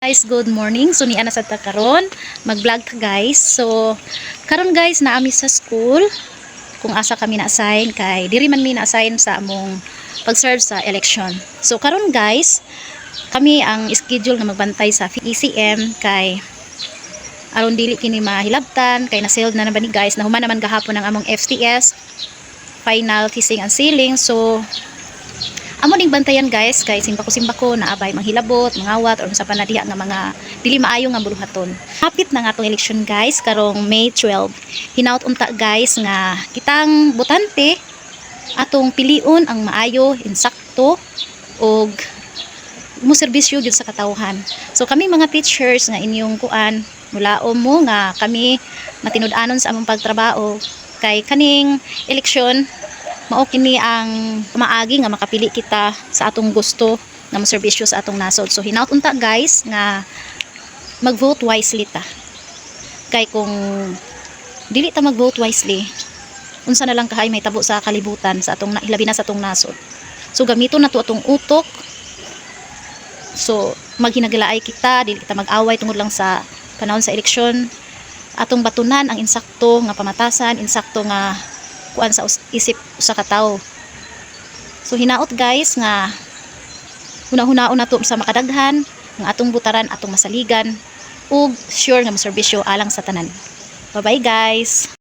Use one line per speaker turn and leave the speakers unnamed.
Guys, good morning. So niana sa ta karon mag-vlog ta guys. So karon guys naami sa school kung asa kami na-assign kay diri man mi na-assign sa among pag-serve sa election. So karon guys, kami ang schedule na magbantay sa ECM kay aron dili kini mahilabtan kay na-sealed na naman ni guys na human naman gahapon ang among FTS final testing and sealing. So amo ding bantayan guys kay simba ko naabay manghilabot, mangawat or sa panadiha nga mga dili maayo nga buluhaton. Hapit na nga atong election guys karong May 12. Hinaut unta guys nga kitang botante atong piliun ang maayo, insakto og mo serbisyo gyud sa katawhan. So kami mga teachers nga inyong kuan mulaom mo nga kami matinud-anon sa among pagtrabaho kay kaning eleksyon mao kini ang maagi nga makapili kita sa atong gusto nga moserbisyo sa atong nasod. So hinaut unta guys nga mag-vote wisely ta. Kay kung dili ta mag-vote wisely, unsa na lang kahay may tabo sa kalibutan sa atong hilabi na sa atong nasod. So gamiton nato atong utok. So maghinagalaay kita, dili ta mag-away tungod lang sa panahon sa eleksyon. Atong batunan ang insakto nga pamatasan, insakto nga kuan sa isip sa katawo. So hinaot guys nga hunahuna na to sa makadaghan nga atong butaran, atong masaligan ug sure nga maserbisyo alang sa tanan. Bye bye guys.